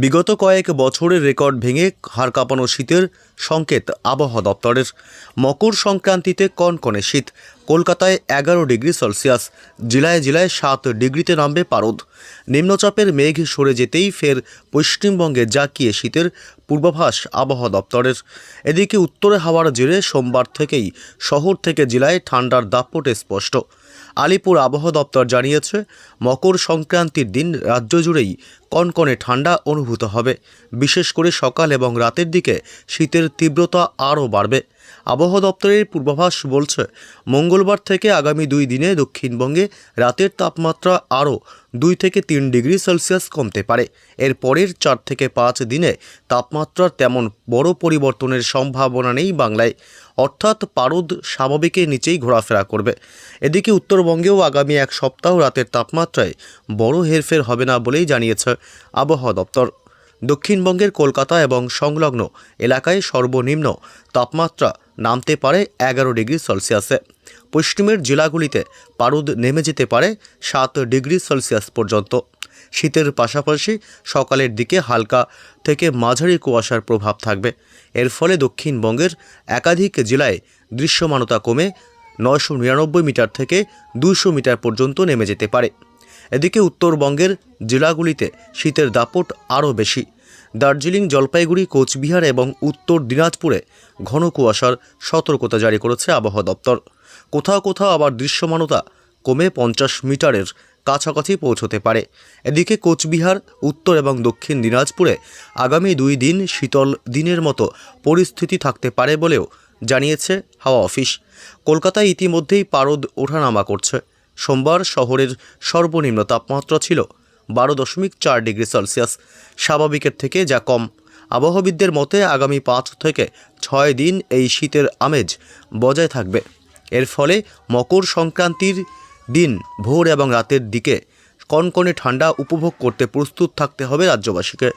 বিগত কয়েক বছরের রেকর্ড ভেঙে হাড় কাঁপানো শীতের সংকেত আবহাওয়া দপ্তরের। মকর সংক্রান্তিতে কনকনে শীত। কলকাতায় 11 ডিগ্রি সেলসিয়াস, জেলায় জেলায় 7 ডিগ্রিতে নামবে পারদ। নিম্নচাপের মেঘ সরে যেতেই ফের পশ্চিমবঙ্গে জাঁকিয়ে শীতের পূর্বাভাস আবহাওয়া দপ্তরের। এদিকে উত্তরে হাওয়ার জেরে সোমবার থেকেই শহর থেকে জেলায় ঠান্ডার দাপট স্পষ্ট। আলিপুর আবহাওয়া দপ্তর জানিয়েছে, মকর সংক্রান্তির দিন রাজ্য জুড়েই কনকনে ঠান্ডা অনুভূত হবে। বিশেষ করে সকাল এবং রাতের দিকে শীতের তীব্রতা আরও বাড়বে। আবহাওয়া দপ্তরের পূর্বাভাস বলছে, মঙ্গলবার থেকে আগামী 2 দিনে দক্ষিণবঙ্গে রাতের তাপমাত্রা আরও 2 থেকে 3 ডিগ্রি সেলসিয়াস কমতে পারে। এর পরের 4 থেকে 5 দিনে তাপমাত্রার তেমন বড় পরিবর্তনের সম্ভাবনা নেই বাংলায়, অর্থাৎ পারদ স্বাভাবিকের নিচেই ঘোরাফেরা করবে। এদিকে উত্তরবঙ্গেও আগামী 1 সপ্তাহ রাতের তাপমাত্রায় বড় হেরফের হবে না বলেই জানিয়েছে আবহাওয়া দপ্তর। দক্ষিণবঙ্গের কলকাতা এবং সংলগ্ন এলাকায় সর্বনিম্ন তাপমাত্রা নামতে পারে 11 ডিগ্রি সেলসিয়াসে। পশ্চিমের জেলাগুলিতে পারদ নেমে যেতে পারে 7 ডিগ্রি সেলসিয়াস পর্যন্ত। শীতের পাশাপাশি সকালের দিকে হালকা থেকে মাঝারি কুয়াশার প্রভাব থাকবে। এর ফলে দক্ষিণবঙ্গের একাধিক জেলায় দৃশ্যমানতা কমে 999 মিটার থেকে 200 মিটার পর্যন্ত নেমে যেতে পারে। এদিকে উত্তরবঙ্গের জেলাগুলিতে শীতের দাপট আরও বেশি। দার্জিলিং, জলপাইগুড়ি, কোচবিহার এবং উত্তর দিনাজপুরে ঘন কুয়াশার সতর্কতা জারি করেছে আবহাওয়া দপ্তর। কোথাও কোথাও আবার দৃশ্যমানতা কমে 50 মিটারের কাছাকাছি পৌঁছতে পারে। এদিকে কোচবিহার, উত্তর এবং দক্ষিণ দিনাজপুরে আগামী 2 দিন শীতল দিনের মতো পরিস্থিতি থাকতে পারে বলেও জানিয়েছে হাওয়া অফিস। কলকাতায় ইতিমধ্যেই পারদ ওঠানামা করছে। সোমবার শহরের সর্বনিম্ন তাপমাত্রা ছিল 12.4 ডিগ্রি সেলসিয়াস, স্বাভাবিকের থেকে যা কম। আবহাওয়াবিদদের মতে আগামী 5 থেকে 6 দিন এই শীতের আমেজ বজায় থাকবে। এর ফলে মকর সংক্রান্তির দিন ভোর এবং রাতের দিকে কনকনে ঠান্ডা উপভোগ করতে প্রস্তুত থাকতে হবে রাজ্যবাসীকে।